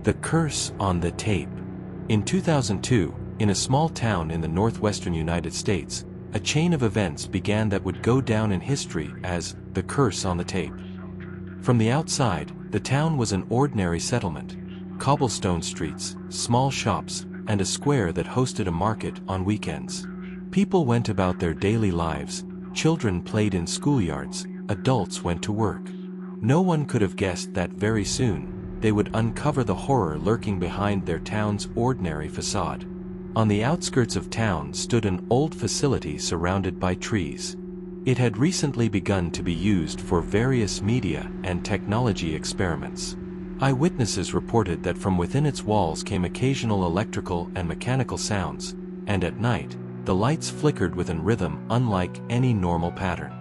The Curse on the Tape. In 2002, in a small town in the northwestern United States, a chain of events began that would go down in history as the Curse on the Tape. From the outside, the town was an ordinary settlement. Cobblestone streets, small shops, and a square that hosted a market on weekends. People went about their daily lives, children played in schoolyards, adults went to work. No one could have guessed that very soon, they would uncover the horror lurking behind their town's ordinary facade. On the outskirts of town stood an old facility surrounded by trees. It had recently begun to be used for various media and technology experiments. Eyewitnesses reported that from within its walls came occasional electrical and mechanical sounds, and at night, the lights flickered with a rhythm unlike any normal pattern.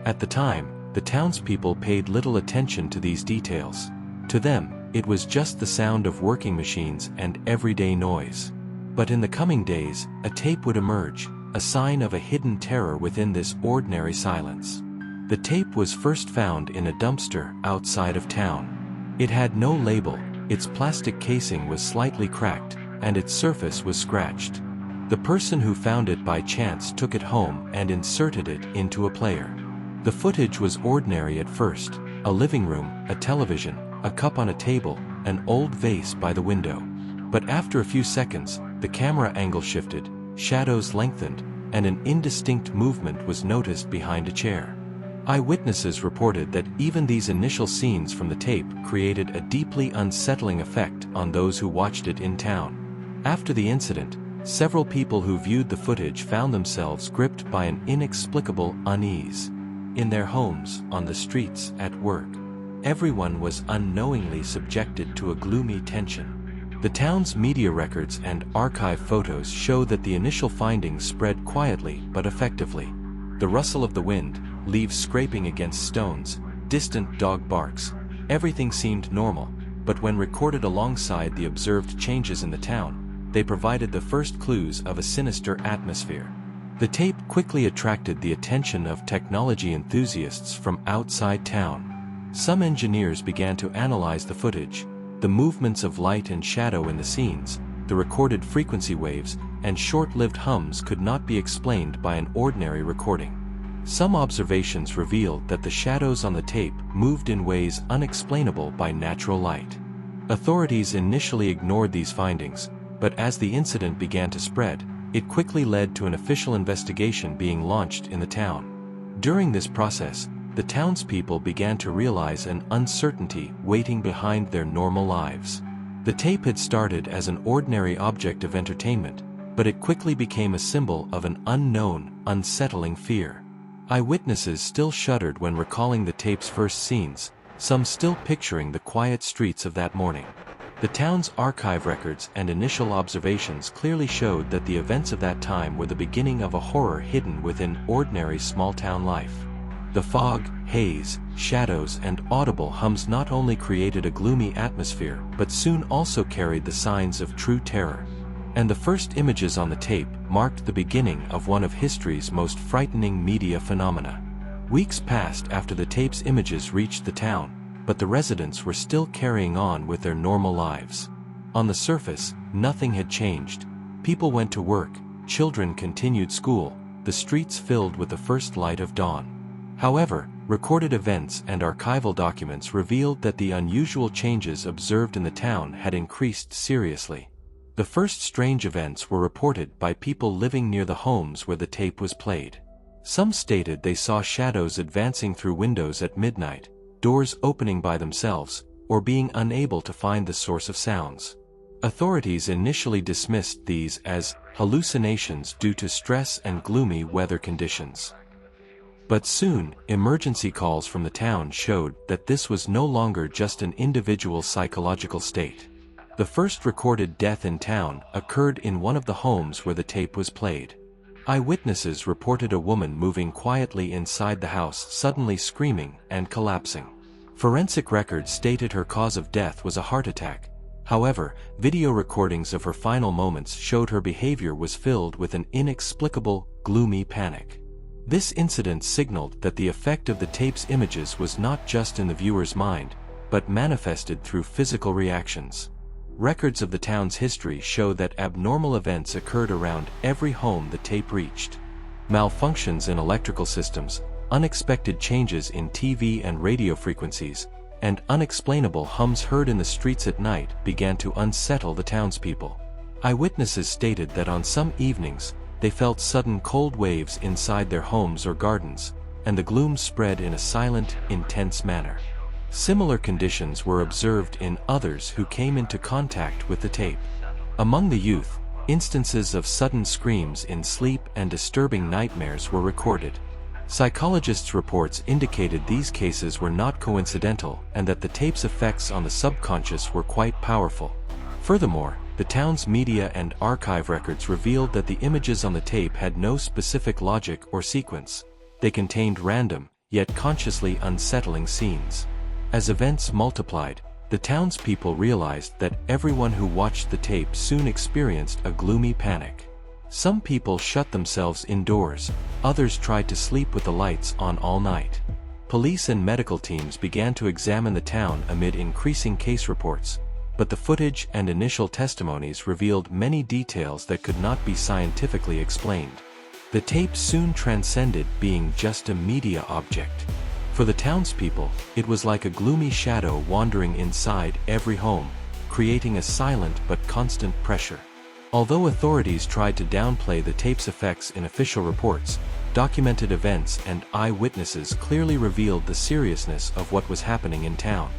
At the time, the townspeople paid little attention to these details. To them, it was just the sound of working machines and everyday noise. But in the coming days, a tape would emerge, a sign of a hidden terror within this ordinary silence. The tape was first found in a dumpster outside of town. It had no label, its plastic casing was slightly cracked, and its surface was scratched. The person who found it by chance took it home and inserted it into a player. The footage was ordinary at first: a living room, a television, a cup on a table, an old vase by the window. But after a few seconds, the camera angle shifted, shadows lengthened, and an indistinct movement was noticed behind a chair. Eyewitnesses reported that even these initial scenes from the tape created a deeply unsettling effect on those who watched it in town. After the incident, several people who viewed the footage found themselves gripped by an inexplicable unease. In their homes, on the streets, at work, everyone was unknowingly subjected to a gloomy tension. The town's media records and archive photos show that the initial findings spread quietly but effectively. The rustle of the wind, leaves scraping against stones, distant dog barks, everything seemed normal, but when recorded alongside the observed changes in the town, they provided the first clues of a sinister atmosphere. The tape quickly attracted the attention of technology enthusiasts from outside town. Some engineers began to analyze the footage, the movements of light and shadow in the scenes, the recorded frequency waves, and short-lived hums could not be explained by an ordinary recording. Some observations revealed that the shadows on the tape moved in ways unexplainable by natural light. Authorities initially ignored these findings, but as the incident began to spread, it quickly led to an official investigation being launched in the town. During this process, the townspeople began to realize an uncertainty waiting behind their normal lives. The tape had started as an ordinary object of entertainment, but it quickly became a symbol of an unknown, unsettling fear. Eyewitnesses still shuddered when recalling the tape's first scenes, some still picturing the quiet streets of that morning. The town's archive records and initial observations clearly showed that the events of that time were the beginning of a horror hidden within ordinary small-town life. The fog, haze, shadows, and audible hums not only created a gloomy atmosphere but soon also carried the signs of true terror. And the first images on the tape marked the beginning of one of history's most frightening media phenomena. Weeks passed after the tape's images reached the town, but the residents were still carrying on with their normal lives. On the surface, nothing had changed. People went to work, children continued school, the streets filled with the first light of dawn. However, recorded events and archival documents revealed that the unusual changes observed in the town had increased seriously. The first strange events were reported by people living near the homes where the tape was played. Some stated they saw shadows advancing through windows at midnight, doors opening by themselves, or being unable to find the source of sounds. Authorities initially dismissed these as hallucinations due to stress and gloomy weather conditions. But soon, emergency calls from the town showed that this was no longer just an individual's psychological state. The first recorded death in town occurred in one of the homes where the tape was played. Eyewitnesses reported a woman moving quietly inside the house, suddenly screaming and collapsing. Forensic records stated her cause of death was a heart attack. However, video recordings of her final moments showed her behavior was filled with an inexplicable, gloomy panic. This incident signaled that the effect of the tape's images was not just in the viewer's mind, but manifested through physical reactions. records of the town's history show that abnormal events occurred around every home the tape reached. Malfunctions in electrical systems, unexpected changes in TV and radio frequencies, and unexplainable hums heard in the streets at night began to unsettle the townspeople. Eyewitnesses stated that on some evenings, they felt sudden cold waves inside their homes or gardens, and the gloom spread in a silent, intense manner. Similar conditions were observed in others who came into contact with the tape. Among the youth, instances of sudden screams in sleep and disturbing nightmares were recorded. Psychologists' reports indicated these cases were not coincidental and that the tape's effects on the subconscious were quite powerful. Furthermore, the town's media and archive records revealed that the images on the tape had no specific logic or sequence. They contained random, yet consciously unsettling scenes. As events multiplied, the townspeople realized that everyone who watched the tape soon experienced a gloomy panic. Some people shut themselves indoors, others tried to sleep with the lights on all night. Police and medical teams began to examine the town amid increasing case reports, but the footage and initial testimonies revealed many details that could not be scientifically explained. The tape soon transcended being just a media object. For the townspeople, it was like a gloomy shadow wandering inside every home, creating a silent but constant pressure. Although authorities tried to downplay the tape's effects in official reports, documented events and eyewitnesses clearly revealed the seriousness of what was happening in town.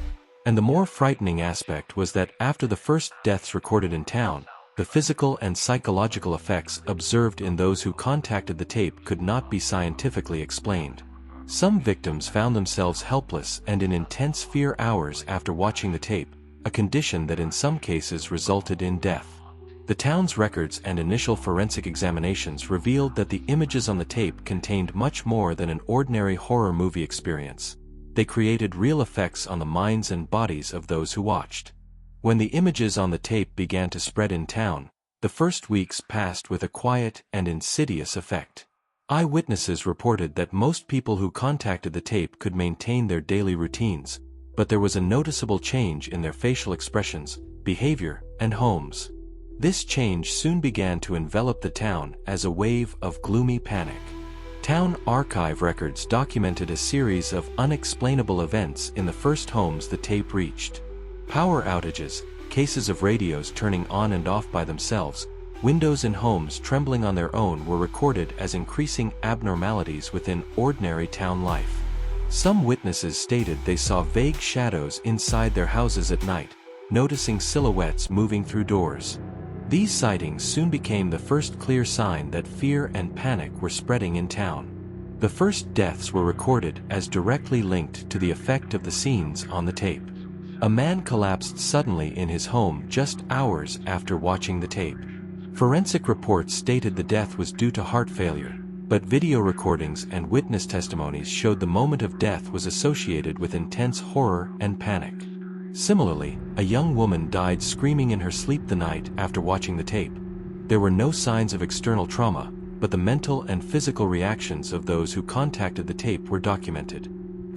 And the more frightening aspect was that after the first deaths recorded in town, the physical and psychological effects observed in those who contacted the tape could not be scientifically explained. Some victims found themselves helpless and in intense fear hours after watching the tape, a condition that in some cases resulted in death. The town's records and initial forensic examinations revealed that the images on the tape contained much more than an ordinary horror movie experience. They created real effects on the minds and bodies of those who watched. When the images on the tape began to spread in town, the first weeks passed with a quiet and insidious effect. Eyewitnesses reported that most people who contacted the tape could maintain their daily routines, but there was a noticeable change in their facial expressions, behavior, and homes. This change soon began to envelop the town as a wave of gloomy panic. Town archive records documented a series of unexplainable events in the first homes the tape reached. Power outages, cases of radios turning on and off by themselves, windows in homes trembling on their own were recorded as increasing abnormalities within ordinary town life. Some witnesses stated they saw vague shadows inside their houses at night, noticing silhouettes moving through doors. These sightings soon became the first clear sign that fear and panic were spreading in town. The first deaths were recorded as directly linked to the effect of the scenes on the tape. A man collapsed suddenly in his home just hours after watching the tape. Forensic reports stated the death was due to heart failure, but video recordings and witness testimonies showed the moment of death was associated with intense horror and panic. Similarly, a young woman died screaming in her sleep the night after watching the tape. There were no signs of external trauma, but the mental and physical reactions of those who contacted the tape were documented.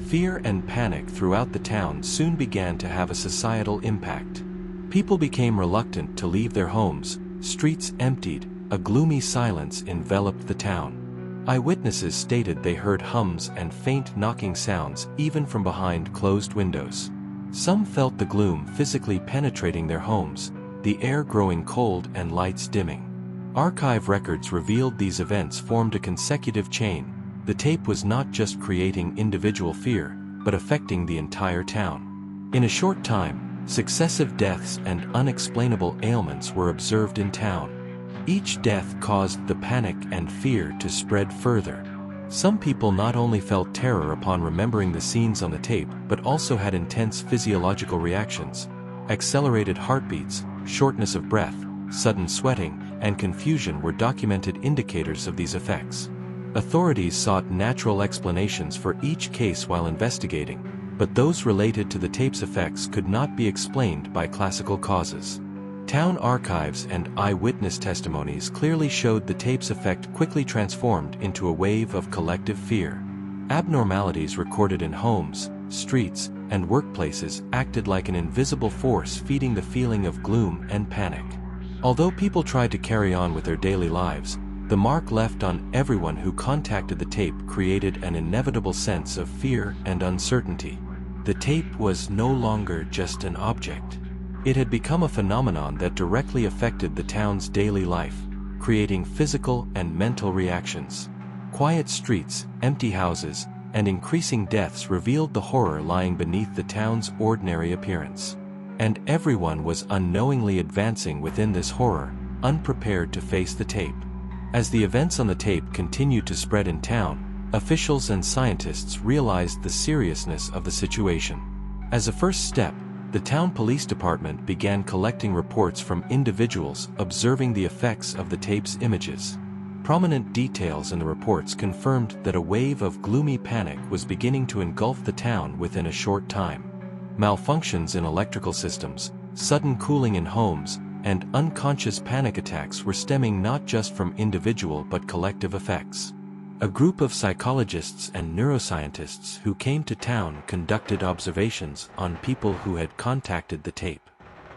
Fear and panic throughout the town soon began to have a societal impact. People became reluctant to leave their homes, streets emptied, a gloomy silence enveloped the town. Eyewitnesses stated they heard hums and faint knocking sounds even from behind closed windows. Some felt the gloom physically penetrating their homes, the air growing cold and lights dimming. Archive records revealed these events formed a consecutive chain. The tape was not just creating individual fear, but affecting the entire town. In a short time, successive deaths and unexplainable ailments were observed in town. Each death caused the panic and fear to spread further. Some people not only felt terror upon remembering the scenes on the tape, but also had intense physiological reactions. Accelerated heartbeats, shortness of breath, sudden sweating, and confusion were documented indicators of these effects. Authorities sought natural explanations for each case while investigating, but those related to the tape's effects could not be explained by classical causes. Town archives and eyewitness testimonies clearly showed the tape's effect quickly transformed into a wave of collective fear. Abnormalities recorded in homes, streets, and workplaces acted like an invisible force feeding the feeling of gloom and panic. Although people tried to carry on with their daily lives, the mark left on everyone who contacted the tape created an inevitable sense of fear and uncertainty. The tape was no longer just an object. It had become a phenomenon that directly affected the town's daily life, creating physical and mental reactions. Quiet streets, empty houses, and increasing deaths revealed the horror lying beneath the town's ordinary appearance. And everyone was unknowingly advancing within this horror, unprepared to face the tape. As the events on the tape continued to spread in town, officials and scientists realized the seriousness of the situation. As a first step, the town police department began collecting reports from individuals observing the effects of the tape's images. Prominent details in the reports confirmed that a wave of gloomy panic was beginning to engulf the town within a short time. Malfunctions in electrical systems, sudden cooling in homes, and unconscious panic attacks were stemming not just from individual but collective effects. A group of psychologists and neuroscientists who came to town conducted observations on people who had contacted the tape.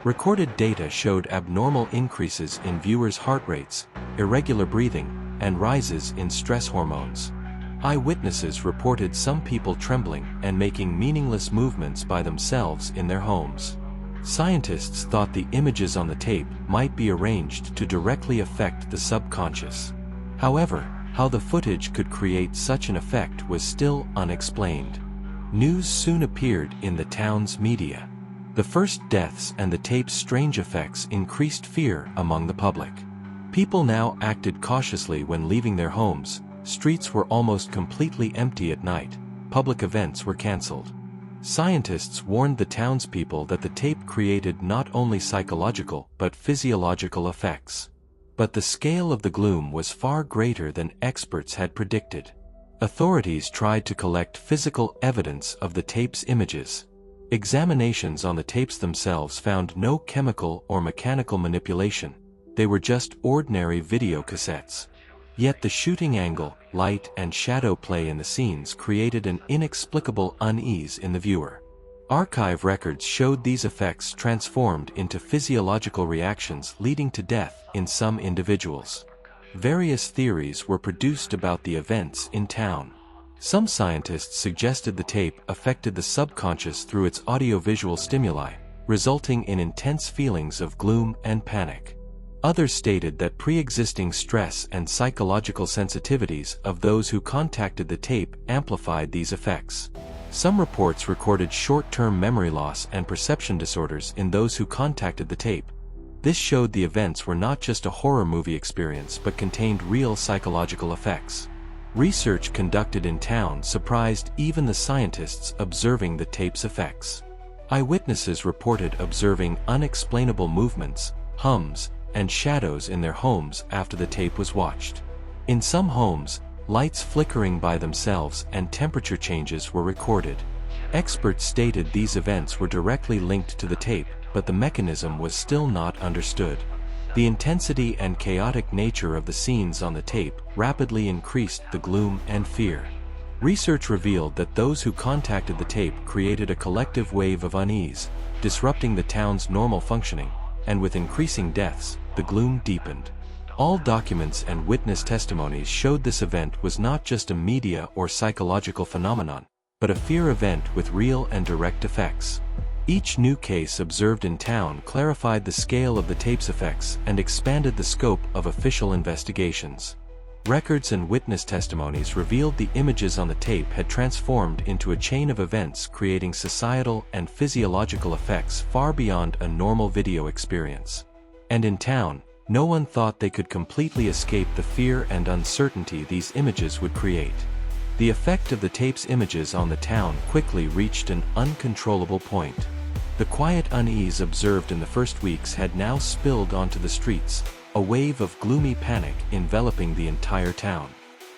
Recorded data showed abnormal increases in viewers' heart rates, irregular breathing, and rises in stress hormones. Eyewitnesses reported some people trembling and making meaningless movements by themselves in their homes. Scientists thought the images on the tape might be arranged to directly affect the subconscious. However, how the footage could create such an effect was still unexplained. News soon appeared in the town's media. The first deaths and the tape's strange effects increased fear among the public. People now acted cautiously when leaving their homes, streets were almost completely empty at night, public events were cancelled. Scientists warned the townspeople that the tape created not only psychological but physiological effects. But the scale of the gloom was far greater than experts had predicted. Authorities tried to collect physical evidence of the tape's images. Examinations on the tapes themselves found no chemical or mechanical manipulation. They were just ordinary video cassettes. Yet the shooting angle, light and shadow play in the scenes created an inexplicable unease in the viewer. Archive records showed these effects transformed into physiological reactions leading to death in some individuals. Various theories were produced about the events in town. Some scientists suggested the tape affected the subconscious through its audiovisual stimuli, resulting in intense feelings of gloom and panic. Others stated that pre-existing stress and psychological sensitivities of those who contacted the tape amplified these effects. Some reports recorded short-term memory loss and perception disorders in those who contacted the tape. This showed the events were not just a horror movie experience but contained real psychological effects. Research conducted in town surprised even the scientists observing the tape's effects. Eyewitnesses reported observing unexplainable movements, hums, and shadows in their homes after the tape was watched. In some homes, lights flickering by themselves and temperature changes were recorded. Experts stated these events were directly linked to the tape, but the mechanism was still not understood. The intensity and chaotic nature of the scenes on the tape rapidly increased the gloom and fear. Research revealed that those who contacted the tape created a collective wave of unease, disrupting the town's normal functioning, and with increasing deaths, the gloom deepened. All documents and witness testimonies showed this event was not just a media or psychological phenomenon, but a fear event with real and direct effects. Each new case observed in town clarified the scale of the tape's effects and expanded the scope of official investigations. Records and witness testimonies revealed the images on the tape had transformed into a chain of events creating societal and physiological effects far beyond a normal video experience. And in town, no one thought they could completely escape the fear and uncertainty these images would create. The effect of the tape's images on the town quickly reached an uncontrollable point. The quiet unease observed in the first weeks had now spilled onto the streets, a wave of gloomy panic enveloping the entire town.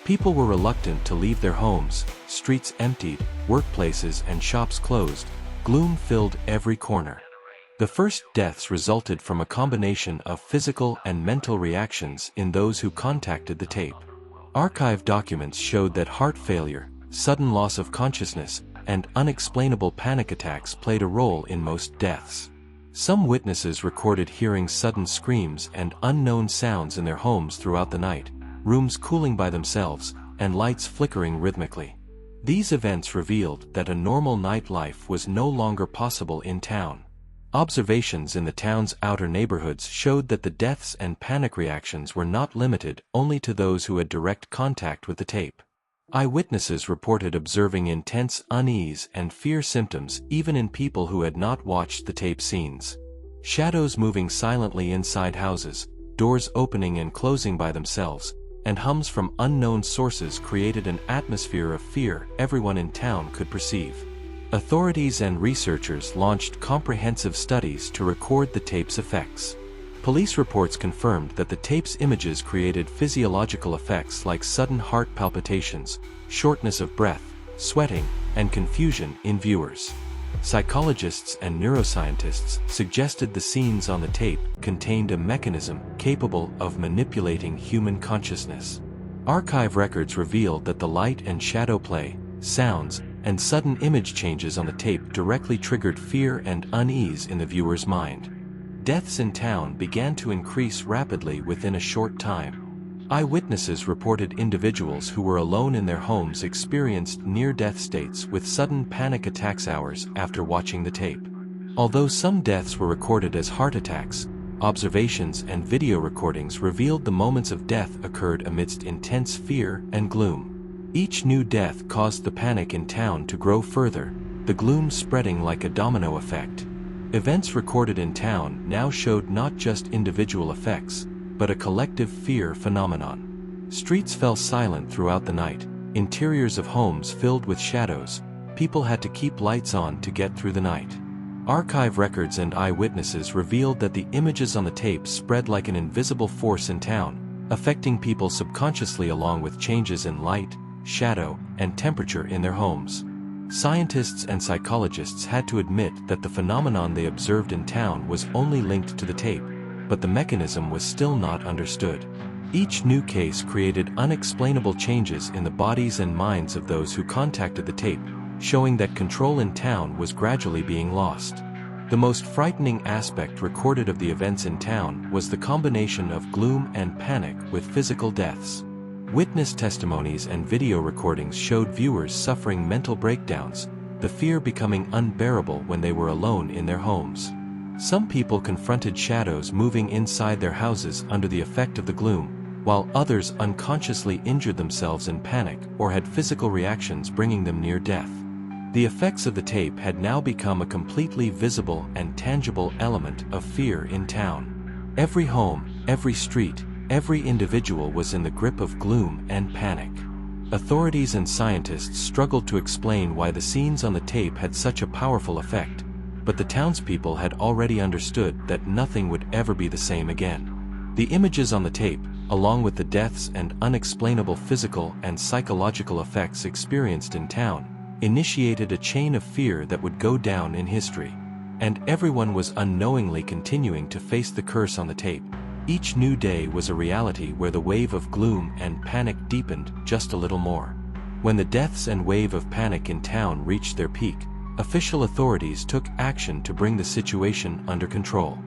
People were reluctant to leave their homes, streets emptied, workplaces and shops closed, gloom filled every corner. The first deaths resulted from a combination of physical and mental reactions in those who contacted the tape. Archive documents showed that heart failure, sudden loss of consciousness, and unexplainable panic attacks played a role in most deaths. Some witnesses recorded hearing sudden screams and unknown sounds in their homes throughout the night, rooms cooling by themselves, and lights flickering rhythmically. These events revealed that a normal nightlife was no longer possible in town. Observations in the town's outer neighborhoods showed that the deaths and panic reactions were not limited only to those who had direct contact with the tape. Eyewitnesses reported observing intense unease and fear symptoms even in people who had not watched the tape scenes. Shadows moving silently inside houses, doors opening and closing by themselves, and hums from unknown sources created an atmosphere of fear everyone in town could perceive. Authorities and researchers launched comprehensive studies to record the tape's effects. Police reports confirmed that the tape's images created physiological effects like sudden heart palpitations, shortness of breath, sweating, and confusion in viewers. Psychologists and neuroscientists suggested the scenes on the tape contained a mechanism capable of manipulating human consciousness. Archive records revealed that the light and shadow play, sounds, and sudden image changes on the tape directly triggered fear and unease in the viewer's mind. Deaths in town began to increase rapidly within a short time. Eyewitnesses reported individuals who were alone in their homes experienced near-death states with sudden panic attacks hours after watching the tape. Although some deaths were recorded as heart attacks, observations and video recordings revealed the moments of death occurred amidst intense fear and gloom. Each new death caused the panic in town to grow further, the gloom spreading like a domino effect. Events recorded in town now showed not just individual effects, but a collective fear phenomenon. Streets fell silent throughout the night, interiors of homes filled with shadows, people had to keep lights on to get through the night. Archive records and eyewitnesses revealed that the images on the tape spread like an invisible force in town, affecting people subconsciously along with changes in light, shadow, and temperature in their homes. Scientists and psychologists had to admit that the phenomenon they observed in town was only linked to the tape, but the mechanism was still not understood. Each new case created unexplainable changes in the bodies and minds of those who contacted the tape, showing that control in town was gradually being lost. The most frightening aspect recorded of the events in town was the combination of gloom and panic with physical deaths. Witness testimonies and video recordings showed viewers suffering mental breakdowns, the fear becoming unbearable when they were alone in their homes. Some people confronted shadows moving inside their houses under the effect of the gloom, while others unconsciously injured themselves in panic or had physical reactions bringing them near death. The effects of the tape had now become a completely visible and tangible element of fear in town. Every home, every street, every individual was in the grip of gloom and panic. Authorities and scientists struggled to explain why the scenes on the tape had such a powerful effect, but the townspeople had already understood that nothing would ever be the same again. The images on the tape, along with the deaths and unexplainable physical and psychological effects experienced in town, initiated a chain of fear that would go down in history. And everyone was unknowingly continuing to face the curse on the tape. Each new day was a reality where the wave of gloom and panic deepened just a little more. When the deaths and wave of panic in town reached their peak, official authorities took action to bring the situation under control.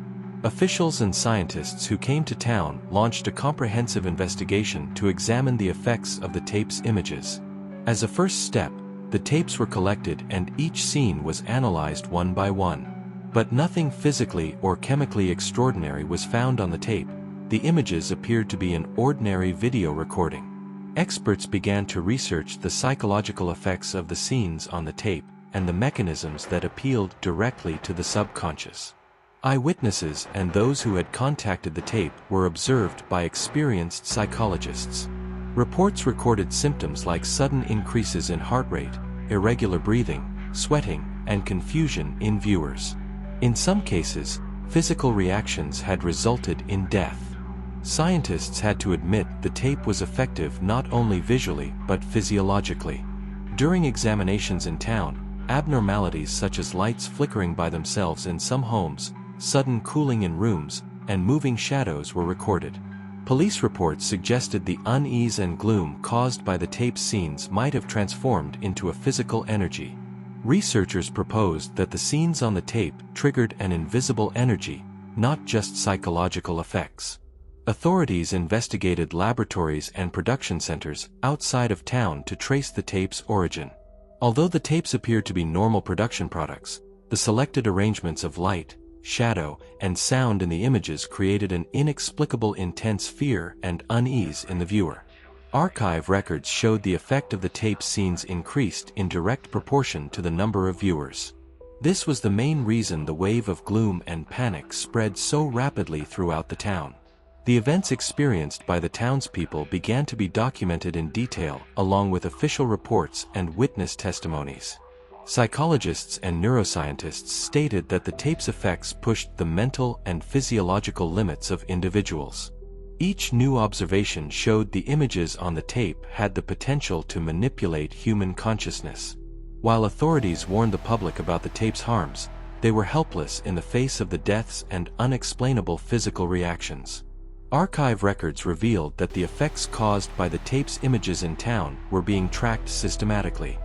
Officials and scientists who came to town launched a comprehensive investigation to examine the effects of the tape's images. As a first step, the tapes were collected and each scene was analyzed one by one. But nothing physically or chemically extraordinary was found on the tape. The images appeared to be an ordinary video recording. Experts began to research the psychological effects of the scenes on the tape and the mechanisms that appealed directly to the subconscious. Eyewitnesses and those who had contacted the tape were observed by experienced psychologists. Reports recorded symptoms like sudden increases in heart rate, irregular breathing, sweating, and confusion in viewers. In some cases, physical reactions had resulted in death. Scientists had to admit the tape was effective not only visually but physiologically. During examinations in town, abnormalities such as lights flickering by themselves in some homes, sudden cooling in rooms, and moving shadows were recorded. Police reports suggested the unease and gloom caused by the tape scenes might have transformed into a physical energy. Researchers proposed that the scenes on the tape triggered an invisible energy, not just psychological effects. Authorities investigated laboratories and production centers outside of town to trace the tape's origin. Although the tapes appeared to be normal production products, the selected arrangements of light, shadow, and sound in the images created an inexplicable intense fear and unease in the viewer. Archive records showed the effect of the tape scenes increased in direct proportion to the number of viewers. This was the main reason the wave of gloom and panic spread so rapidly throughout the town. The events experienced by the townspeople began to be documented in detail, along with official reports and witness testimonies. Psychologists and neuroscientists stated that the tape's effects pushed the mental and physiological limits of individuals. Each new observation showed the images on the tape had the potential to manipulate human consciousness. While authorities warned the public about the tape's harms, they were helpless in the face of the deaths and unexplainable physical reactions. Archive records revealed that the effects caused by the tape's images in town were being tracked systematically.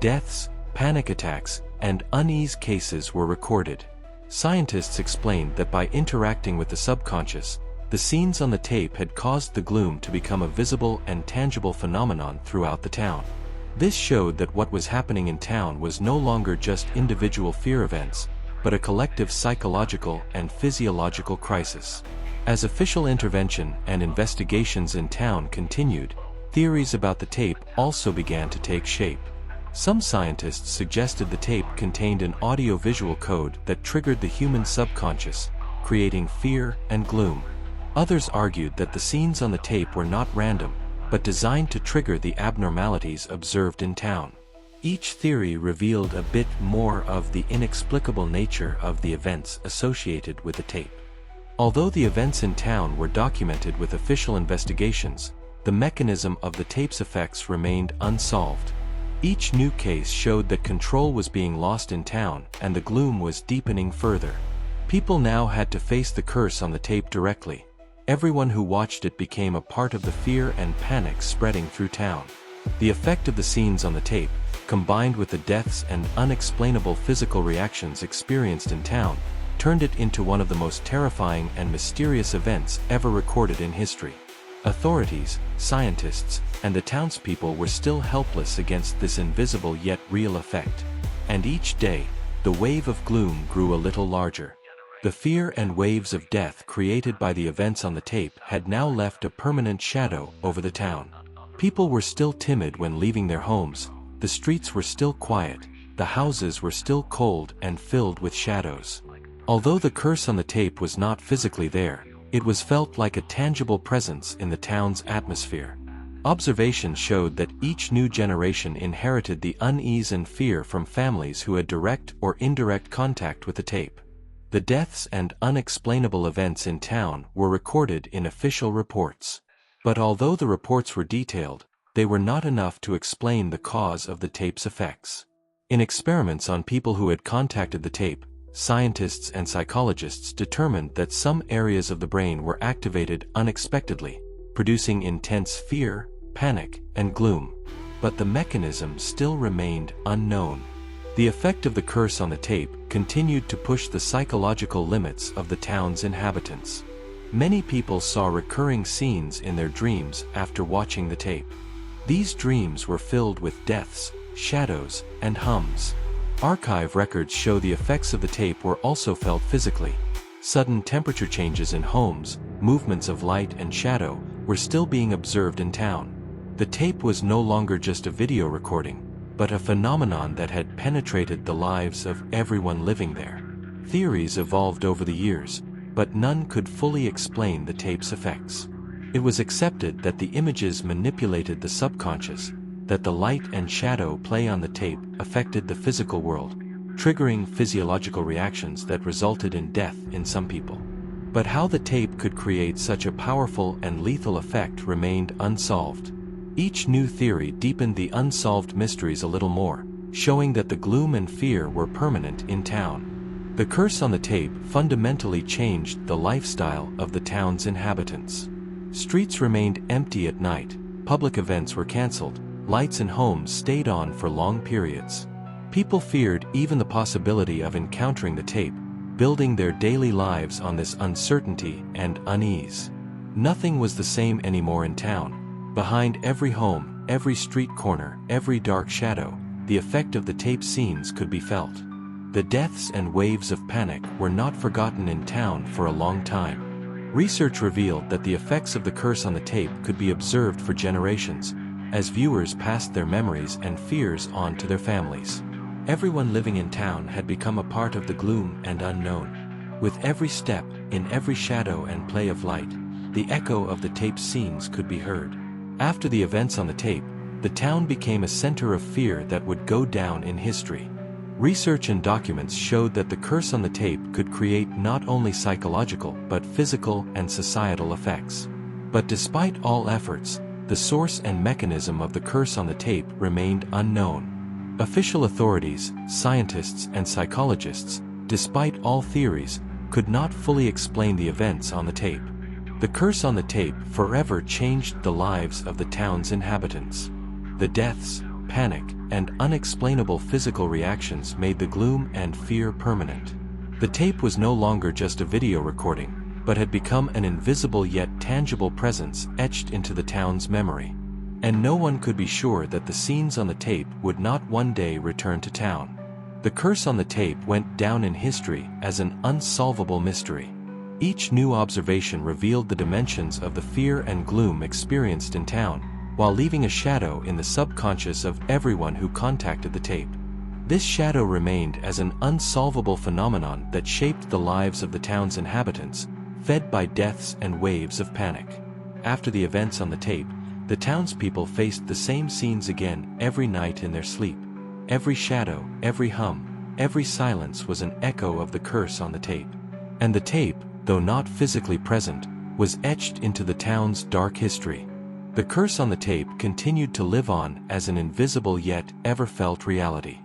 Deaths, panic attacks, and unease cases were recorded. Scientists explained that by interacting with the subconscious, the scenes on the tape had caused the gloom to become a visible and tangible phenomenon throughout the town. This showed that what was happening in town was no longer just individual fear events, but a collective psychological and physiological crisis. As official intervention and investigations in town continued, theories about the tape also began to take shape. Some scientists suggested the tape contained an audio-visual code that triggered the human subconscious, creating fear and gloom. Others argued that the scenes on the tape were not random, but designed to trigger the abnormalities observed in town. Each theory revealed a bit more of the inexplicable nature of the events associated with the tape. Although the events in town were documented with official investigations, the mechanism of the tape's effects remained unsolved. Each new case showed that control was being lost in town and the gloom was deepening further. People now had to face the curse on the tape directly. Everyone who watched it became a part of the fear and panic spreading through town. The effect of the scenes on the tape, combined with the deaths and unexplainable physical reactions experienced in town, turned it into one of the most terrifying and mysterious events ever recorded in history. Authorities, scientists, and the townspeople were still helpless against this invisible yet real effect. And each day, the wave of gloom grew a little larger. The fear and waves of death created by the events on the tape had now left a permanent shadow over the town. People were still timid when leaving their homes, the streets were still quiet, the houses were still cold and filled with shadows. Although the curse on the tape was not physically there, it was felt like a tangible presence in the town's atmosphere. Observations showed that each new generation inherited the unease and fear from families who had direct or indirect contact with the tape. The deaths and unexplainable events in town were recorded in official reports. But although the reports were detailed, they were not enough to explain the cause of the tape's effects. In experiments on people who had contacted the tape, scientists and psychologists determined that some areas of the brain were activated unexpectedly, producing intense fear, panic, and gloom. But the mechanism still remained unknown. The effect of the curse on the tape continued to push the psychological limits of the town's inhabitants. Many people saw recurring scenes in their dreams after watching the tape. These dreams were filled with deaths, shadows, and hums. Archive records show the effects of the tape were also felt physically. Sudden temperature changes in homes, movements of light and shadow, were still being observed in town. The tape was no longer just a video recording, but a phenomenon that had penetrated the lives of everyone living there. Theories evolved over the years, but none could fully explain the tape's effects. It was accepted that the images manipulated the subconscious, that the light and shadow play on the tape affected the physical world, triggering physiological reactions that resulted in death in some people. But how the tape could create such a powerful and lethal effect remained unsolved. Each new theory deepened the unsolved mysteries a little more, showing that the gloom and fear were permanent in town. The curse on the tape fundamentally changed the lifestyle of the town's inhabitants. Streets remained empty at night, public events were cancelled, lights in homes stayed on for long periods. People feared even the possibility of encountering the tape, building their daily lives on this uncertainty and unease. Nothing was the same anymore in town. Behind every home, every street corner, every dark shadow, the effect of the tape scenes could be felt. The deaths and waves of panic were not forgotten in town for a long time. Research revealed that the effects of the curse on the tape could be observed for generations, as viewers passed their memories and fears on to their families. Everyone living in town had become a part of the gloom and unknown. With every step, in every shadow and play of light, the echo of the tape scenes could be heard. After the events on the tape, the town became a center of fear that would go down in history. Research and documents showed that the curse on the tape could create not only psychological but physical and societal effects. But despite all efforts, the source and mechanism of the curse on the tape remained unknown. Official authorities, scientists and psychologists, despite all theories, could not fully explain the events on the tape. The curse on the tape forever changed the lives of the town's inhabitants. The deaths, panic, and unexplainable physical reactions made the gloom and fear permanent. The tape was no longer just a video recording, but had become an invisible yet tangible presence etched into the town's memory. And no one could be sure that the scenes on the tape would not one day return to town. The curse on the tape went down in history as an unsolvable mystery. Each new observation revealed the dimensions of the fear and gloom experienced in town, while leaving a shadow in the subconscious of everyone who contacted the tape. This shadow remained as an unsolvable phenomenon that shaped the lives of the town's inhabitants, fed by deaths and waves of panic. After the events on the tape, the townspeople faced the same scenes again every night in their sleep. Every shadow, every hum, every silence was an echo of the curse on the tape. And the tape, though not physically present, was etched into the town's dark history. The curse on the tape continued to live on as an invisible yet ever-felt reality.